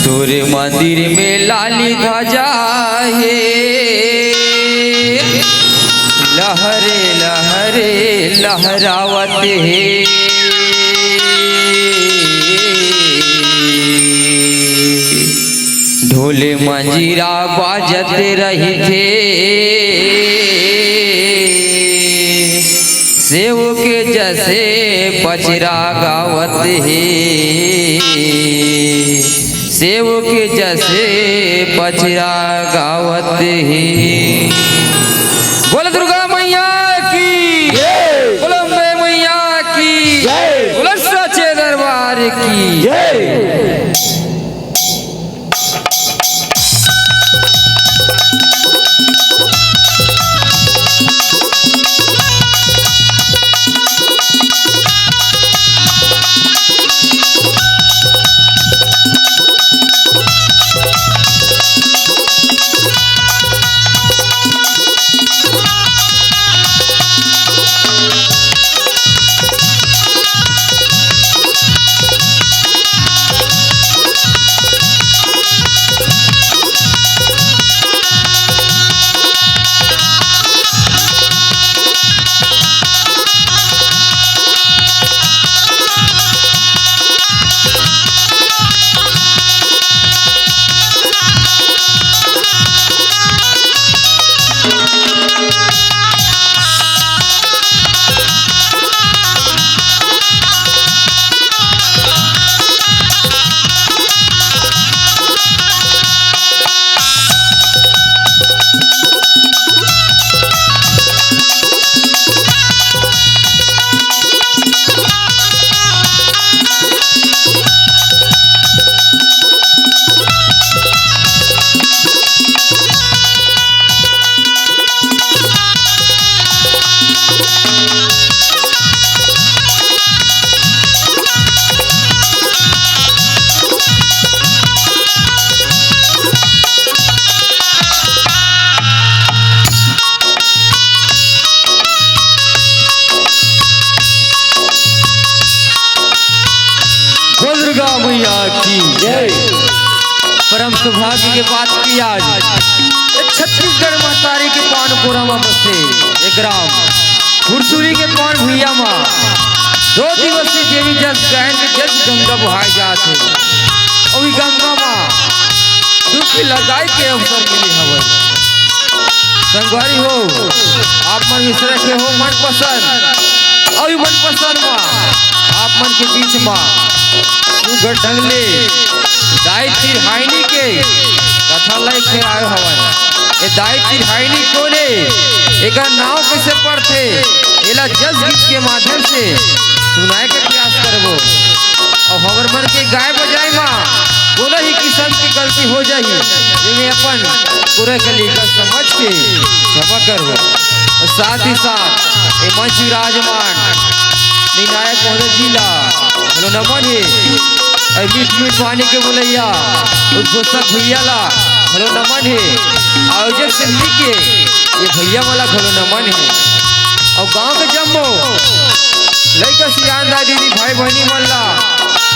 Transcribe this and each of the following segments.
तोरे मंदिर में लाली ध्वजा है, लहरे लहरे लहरावत है। ढोले मंजीरा बाजत रही थे, सेव के जैसे पचरा गावत है, सेव के जैसे पचरा गावत है। बोल दुर्गा मैया की, बोल अम्बे मैया की, बोल सच्चे दरबार की। दुर्गा मैया की जय। परम सौभाग्य के बात की आज छत्तीसगढ़ महतारी के पानपुरा में बसे एक ग्राम फुरसुरी के पान भैया माँ 2 दिवसीय देवी जस गहन के जस गंगा बहाय जाते और गंगा माँ दुखी लगाई के अवसर मिली हवे। संगवारी हो आप मन मिश्र के हो मन पसंद और मन पसंद माँ आप मन के बीच माँ सुगर ढंगले दाई तिरहाइनी के कथा लेके आयो हवन। ए दाई तिरहाइनी कोने एका नाव कैसे पढ़ते एला जस गीत के माध्यम से सुनाए के प्रयास करबो और हमर मन के गाय बजाई माँ कोनो ही किस्म की गलती हो जाही जेमे अपन पूरे कलीका समझ के क्षमा करबो। और साथ ही साथ ए मंच विराजमान निर्णायक महोदय जिला हेलो नमन है मीठ मीठ पानी के बोलैया उद्घोषक भैया ला हेलो नमन है आयोजक समिति के ये भैया वाला हेलो नमन है और गांव के जम्मो लड़का सियानदा दीदी भाई बहनी मन ला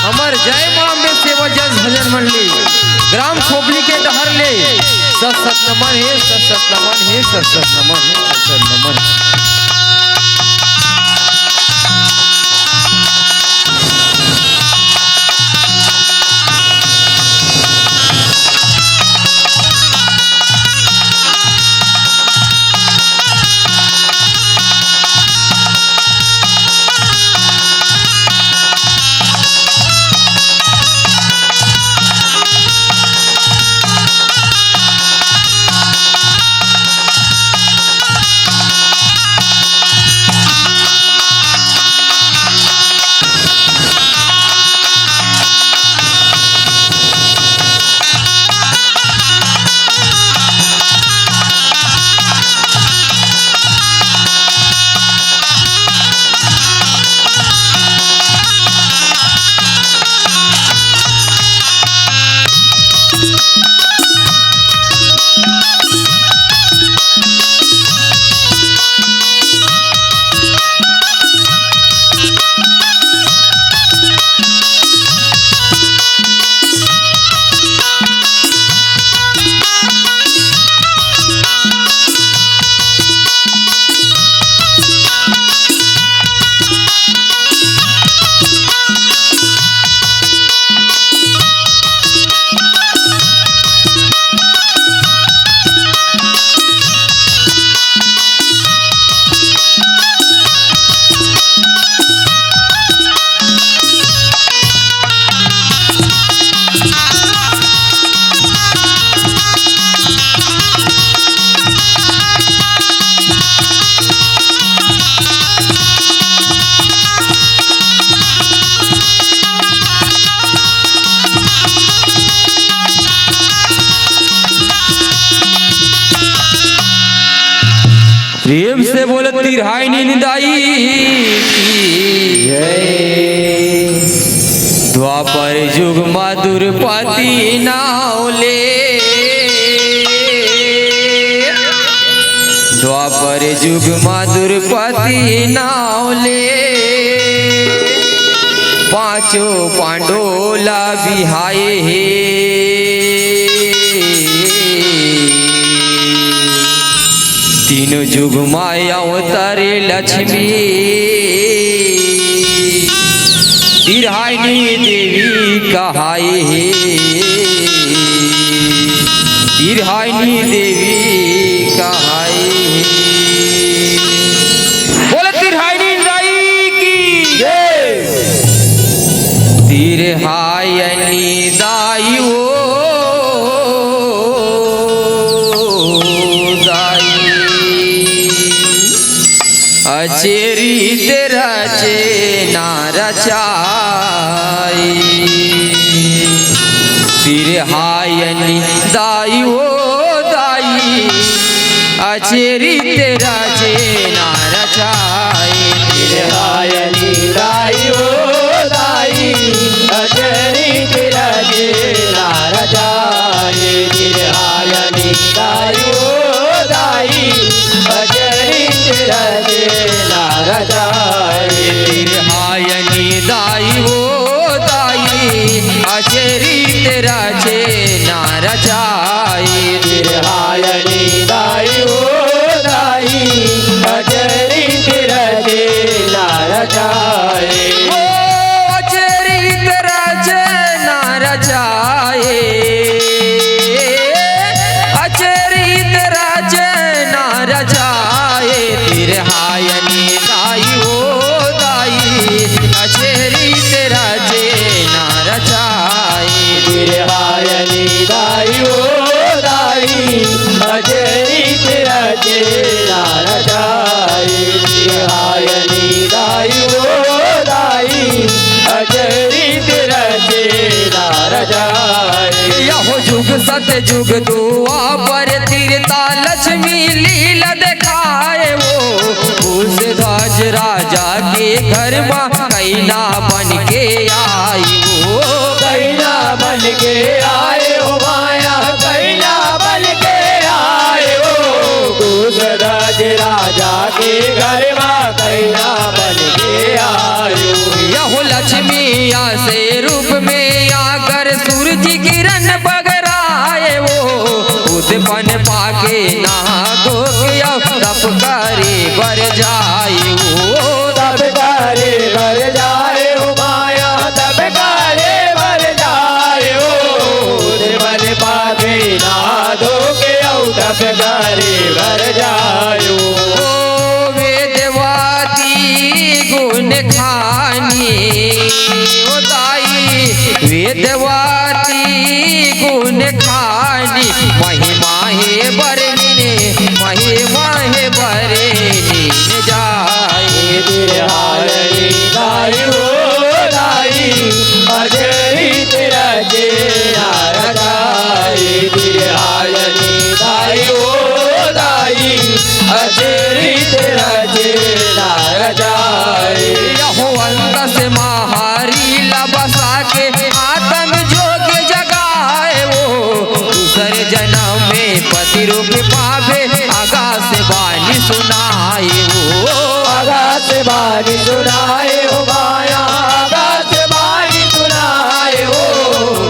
हमार जय मां में सेवा जस भजन मंडली ग्राम खोपली के डहर ले सत सत नमन है सत सत नमन है सत सत नमन है सत सत नमन है। बोल तिरहाई निंदाई द्वापर युग मधुर पति नावले द्वापर युग मधुर पति नावले पांचों पांडोला बिहाए हे तीनों युग माया अवतारे लक्ष्मी तिरहाइनी देवी कहाए हे तिरहाइनी देवी कहाए हे बोले तिरहाइनी दाई की जय तिरहाइनी दाई ओ अचेरी तेरा चेना रचाई तिरहायनी दाई ओ दाई अचेरी तेरा चेना रचाई तिरहायनी दाई ओ दाई अचेरी तेरा चेना रचाई तिरहायनी दाई ओ दाई अचेरी तेरा तिरहायनी दाई ओ दाई अचेरी तेरा चेना रचाई तिरहायनी दाई ओ दाई अचेरी तेरा चेना रचाई ओ अचेरी तेरा चेना रचाए अचेरी तेरा चेना रचाए तिरहायनी दाई ओ दाई अचेरी तेरा चेना रचाए तिरहायनी दाई ओ दाई अचेरी तेरा चेना रचाई तिरहायनी दाई ओ दाई अचेरी तेरा चेना रचाई यहो जुग सत्य जुग दुआ पर तीरता लक्ष्मी लीला दिखाए वो उस राज राजा के घर में कैना बन के आई वो कैना बन के आए हो माया कैना बन के आए हो कुछ राज राजा के घर में कैना बन के आए हो यहो लक्ष्मी से रूप में आकर सूरज किरण बगराए वो उद्पन पाके नहा धो के तप करे बर जाए वो तब करे बर जाए हो माया तब करे बर जाए हो मन पाके ना धो के तब करे बर जाए ओ वेदवाती गुण खानी ओ दाई वेदवाती गुण खानी महिमा हे बरने महिमा हे बरने जाए तिरहायनी दाई ओ दाई अचेरी तेरा चेना रचाई तिरहायनी दाई ओ दाई अचेरी तेरा चेना रचाई यहो अंत से महारी लबसा के आत्म जोग जगाए वो दूसरे जन्म में पति रूप पावे आकाश वाणी सुनाए वो आकाश वाणी सुनाए हो माया आकाश वाणी सुनाए हो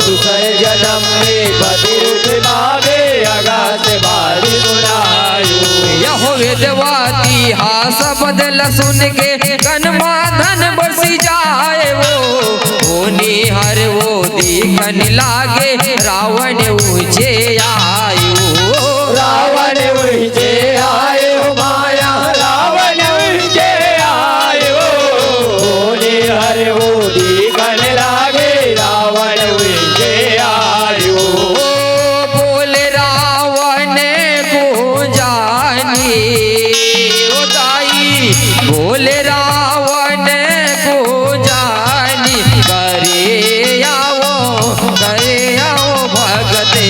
दूसरे जन्म में पति रूप पावे आकाश वाणी सुनाए हो यहो वेदवाती हास बदल सुन के कनमा धन बरसी जाए वो निहर वो दिखन लागे रावण ऊंचे आयु रावण ऊंचे आए हो माया रावण ऊंचे आए हो हर वो दिखन लागे रावण ऊंचे आए हो बोले रावण को जानी ओ दाई बोले रावण को जानी करे आओ भगते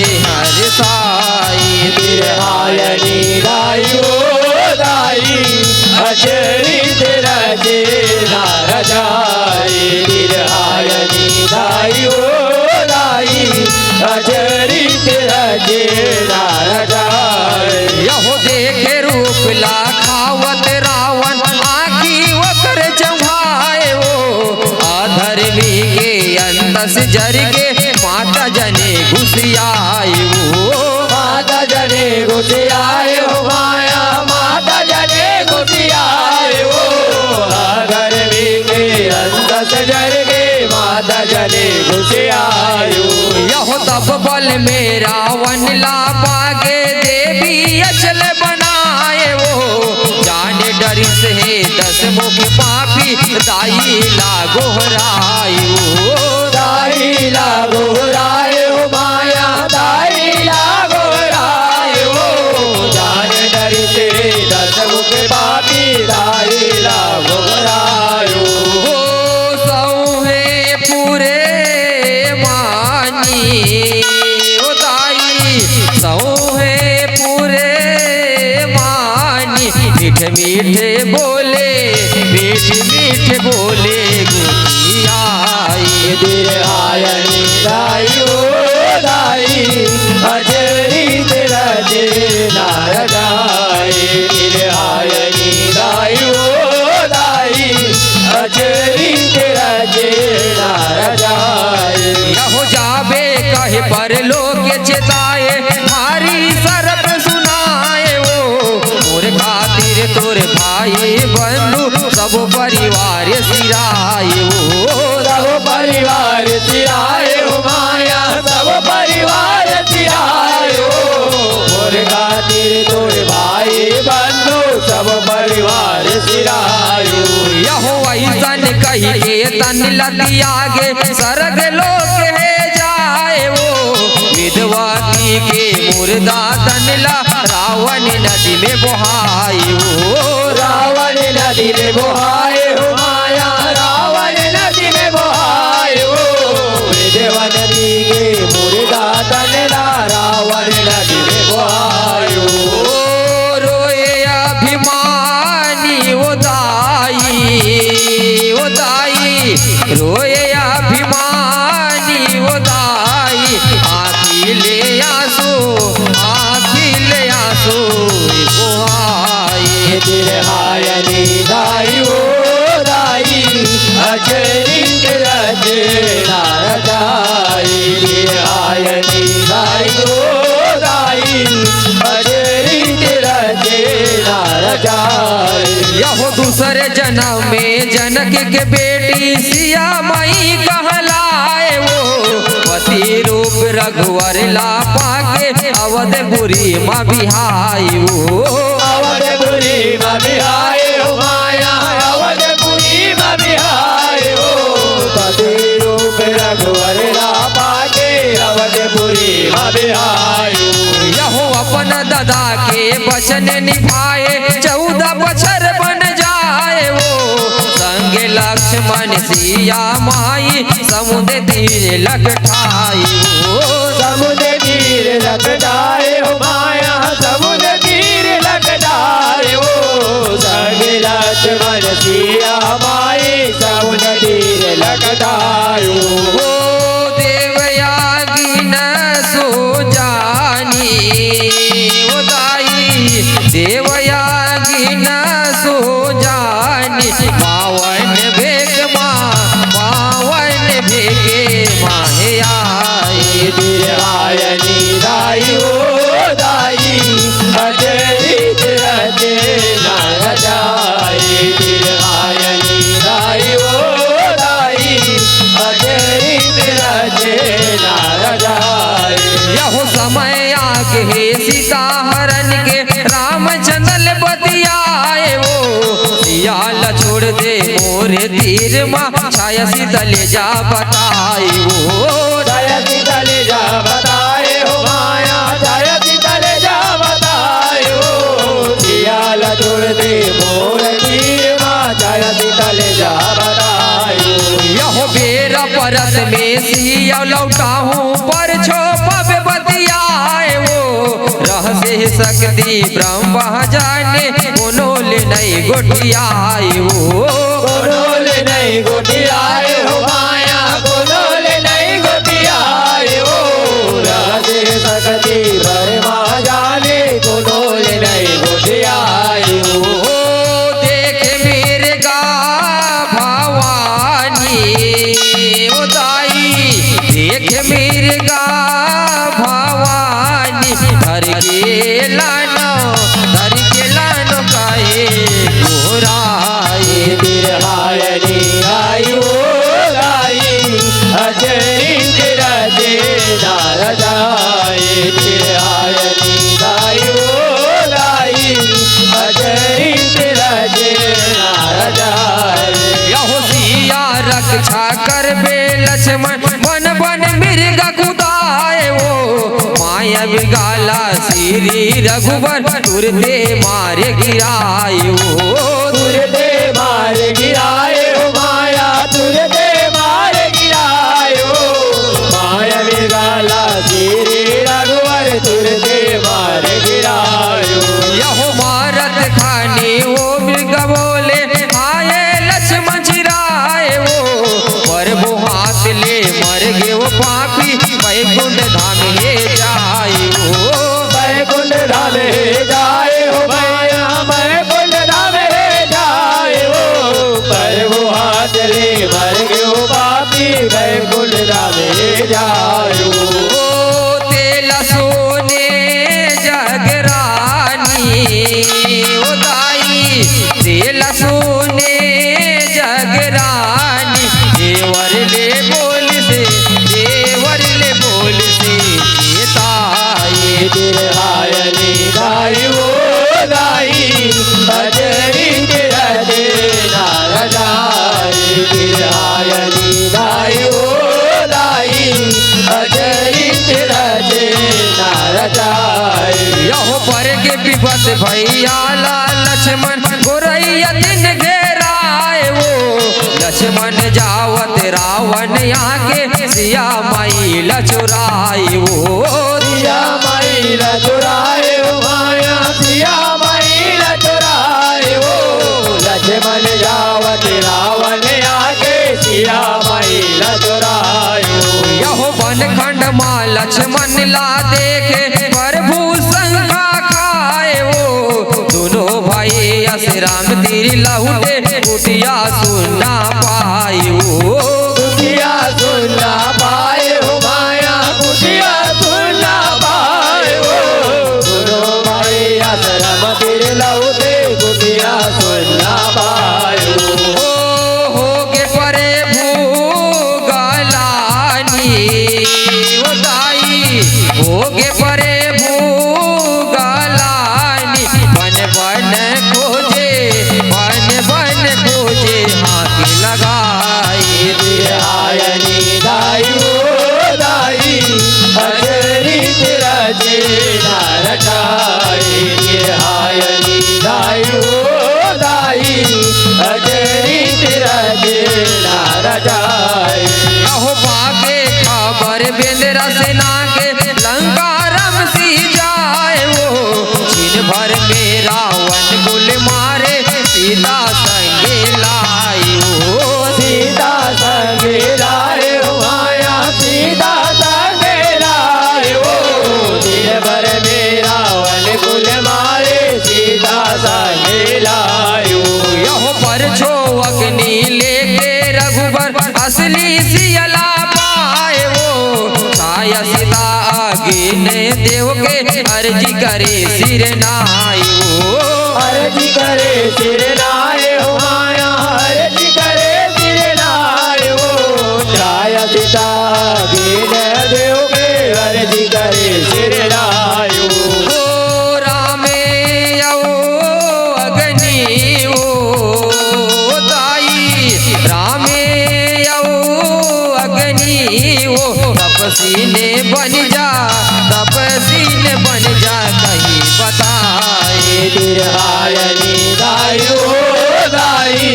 अचरित रचे नारदाई बिरहायनी दाई ओ दाई अचरित रचे नारदाई। यहो देखे रूप लाखावत रावण आखी वकर जमाए वो अधर्मी के अंदस जर के माता जने घुसियाए वो माता जने घुसियाए हो माया माता जने घुसियाए हो अधर्मी के अंदस जर के माता जने घुसियाए हो। यहो तब बल में रावण ला पागे देवी अचल बनाए वो जाने डर से 10 मुख पापी दाई ला गोहराए वो दाई ला गोहराए हो माया दाई ला गोहराए हो जाने डर से 10 मुख पापी दाई ला गोहराए हो। सौहे पूरे मानी ओ दाई सौहे पूरे मानी मीठे मीठे बोले मीठे मीठे बोले गुड़ियाई बिरहायनी दाई ओ दाई अचरित रचे नारदाई बिरहायनी दाई ओ दाई अचरित रचे नारदाई। यहो जाबे कहे पर लोग चेताए भारी सरप सुनाए वो मोर खातिर तोर भाई बंधु सब परिवार सिराए वो सब परिवार सिराए हो माया सब परिवार सिराए हो मोर खातिर तोर भाई बंधु सब परिवार सिराए हो। यहो ऐसन कही के तन लगी आगे सरग लोक है जाए वो विधवा की के मुर्दा तनला रावण नदी में बहाई वो रावण नदी में बहाए हो माया रावण नदी में बहाए हो विधवा नदी के मुर्दा तनला रावण नदी में बहाए हो। रोए अभिमानी ओ दाई रोए अभिमानी ओ दाई आखी ले आंसू बुहाई बिरहायनी दाई ओ दाई अचरित रचे नारदाई बिरहायनी दाई ओ दाई अचरित रचे नारदाई। यहो दूसरे जन्म में जनक के बेटी सिया मई कहलाए वो पति रूप रघुवर ला पाके अवधपुरी माँ बिहाई वो अवधपुरी माँ बिहाए हो माया अवधपुरी माँ बिहाए हो पति रूप रघुवर ला पाके अवधपुरी माँ बिहाए हो। यहो अपन दादा के वचन निभाए 14 बछर बन जाए वो संगे लक्ष्मण सिया माई समुद्र तीर लगठाई वो समुद्र तीर लगटाए हो माया समुद्र तीर लगटाए हो संगे लक्ष्मण सिया माई समुद्र तीर लगटाए हो। देवयागी न सो जानी ओ दाई देवयागी न सो जानी पावन भेग माहे आई बिरहायनी दाई ओ दाई अचरित रचे नारदाई बिरहायनी दाई ओ दाई अचरित रचे नारदाई। यहो समय आगे है सीता हरण के रामचंद्र बतियाए वो सियाल छोड़ दे मोरे तीर माँ छाया शीतल जा बताई वो छाया शीतल जा बताए हो माया छाया शीतल जा बताए हो सियाल छोड़ दे मोर तीर माँ छाया शीतल जा बताए हो। यहो बेरा परस में सिया लौटाहूँ पर छोपब बतियाए वो रहस्य शक्ति ब्रह्मा जाने कोनो ले नहीं गोटियाए हो, कोनोल नहीं गोटियाए हो माया, कोनोल नहीं गोटियाए हो। राधे सकती वर्मा जाने, कोनोल नहीं गोटियाए हो। देख मेरे गा भवानी ओ दाई, देख मेरे गा भवानी धर के लानो काहे गोराए। बिरहायनी गाई हो गाई, अजरी तेरा दे नारदाए। बिरहायनी गाई हो गाई, अजरी तेरा दे नारदाए। यहो सिया रक्षा कर बे लक्ष्मण, बन बन मृग कुदाए वो। माया बिगाला श्री रघुवर, तुरते मारे गिराए वो। तुरते मार गिराए हो माया, तुरते मार गिराए हो। माया बिगाला श्री रघुवर, तुरते मार गिराए हो। यहो मारत खाने वो मृग बोले, आए लक्ष्मण चिराए वो। पर वो हाथ ले मर गे वो पापी, वैकुंठ धाम ले जाए वो। वैकुंठ धाम हे जाए हो माया, वैकुंठ धाम हे जाए हो। पर वो हाथ ले मर गयो पापी, वैकुंठ धाम हे जाए हो। तेल सोने जगरानी ओ दाई, तेल सोने जगरानी। देवर ले बोल से, देवर ले बोल से ताई। बिरहायनी गाई हो गाई, अजरी तेरा दे नारदाए। बिरहायनी गाई हो गाई, अजरी तेरा दे नारदाए। यहो पर के विपत भैया लक्ष्मण, गोरैया दिन घेराए वो। लक्ष्मण जावत रावण आगे, सिया माई लचुराए वो। सिया माई लचुराए हो माया, सिया माई लचुराए हो। लक्ष्मण जावत रावण आगे, सिया माई लचुराए हो। यहो वन खंड माँ लक्ष्मण ला देखे, प्रभु शंखा खाए वो। दोनों भाई अस राम तीर लहुटे, कुटिया सुनना पाए वो। कुटिया सुनना पाए हो माया, कुटिया सुनना पाए हो। दोनों भाई आश्रम तीर लौटे, कुटिया सुनना पाए हो। होगे परे भूगलानी ओ दाई, होगे परे भूगलानी। बन बन खोजे, बन बन खोजे हाथ लगाए। बिरहायनी गाई हो गाई, अजरी तेरा दे नारदाए। बिरहायनी गाई हो गाई, अजरी तेरा दे नारदाए। अहो पाके खबर बेंद्रा सेना के, लंका रम सी जाए वो। छिन भर में रावण कुल मारे, सीता संगे लाए वो। सीता संगे लाए हो माया, सीता संगे लाए हो। दिन भर में रावण कुल मारे, सीता संगे लाए हो। यहो पर छो अग्नि लेके रघुबर, असली सियला पाए वो। साया सीता आगे ने देव के, अर्जी करे सिर नाई वो। अर्जी करे सिर नाए हो माया, अर्जी करे सिर नाए हो। छाया सीता दीन देव के, अर्जी करे सिर नाए हो। ओ रामे आओ अग्नि ओ दाई, रामे आओ अग्नि ओ। तपसी ने बन जा, तपसी ने बन जा, कहीं बताए। बिरहायनी गाई हो गाई,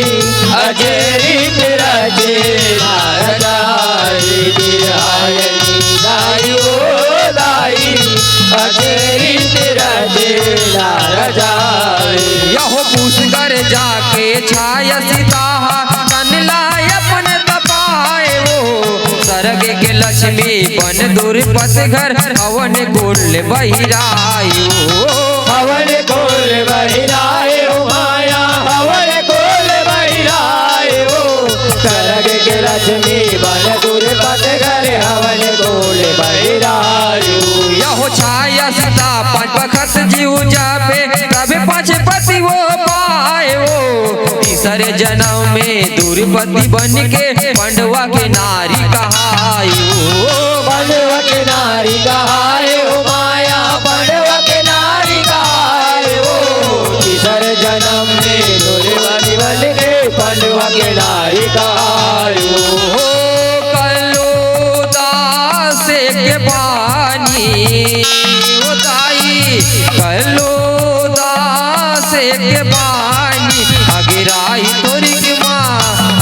अजरी तेरा दे नारदाए। बिरहायनी गाई हो गाई, अजरी तेरा दे नारदाए। यहो पूछ कर जाके छाया सीता तन लाय अपन तपाए वो सरग के लक्ष्मी बन दुर्पत घर हवन कुल बहिरायो हवन कुल बहिरायो माया हवन कुल बहिरायो सरग के लक्ष्मी बन दुर्पत घर हवन कुल बहिरायो यहो छाया सीता पांच बखत जीव जापे कभी पांच पति वो पाए वो तीसरे जन्म में दुर्पति बन के पंडवा के नारी कहायो पंडवा के नारी कहायो माया पंडवा के नारी कहायो तीसरे जन्म में दुर्पति बन के पंडवा के नारी कहायो कलो दास के पानी उताई कलो दास के पानी अगिराई तोरी के माँ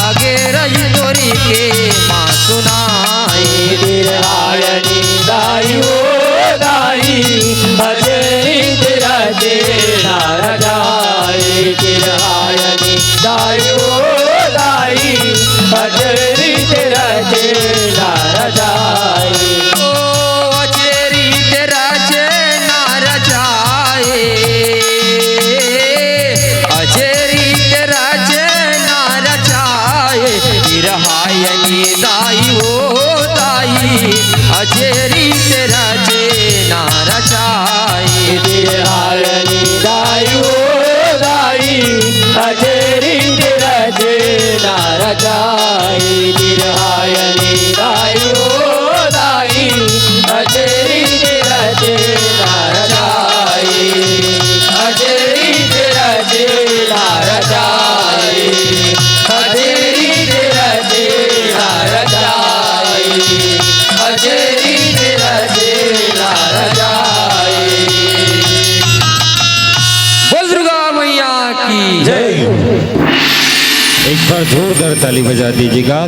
अगिराई तोरी के माँ सुनाई गिरहायनी दाई ओ दाई हजरी तेरा तेरा राजाई गिरहायनी दाई ओ दाई हजरी तेरा तेरा राजाई अचेरी तेरा चेना रचाए अचेरी तेरा चेना रचाए गिरहायनी दाई ओ दाई अचेरी तेरा चेना रचाए गिरहायनी दाई ओ दाई हजरी तेरा तेरा राजाई गिरहायनी दाई ओ दाई हजरी तेरा तेरा राजाई हजरी तेरा तेरा राजाई हजरी तेरा तेरा राजाई हजरी तेरा तेरा राजाई बोल दुर्गा मैया की जय। एक बार जोरदार ताली बजा दीजिएगा।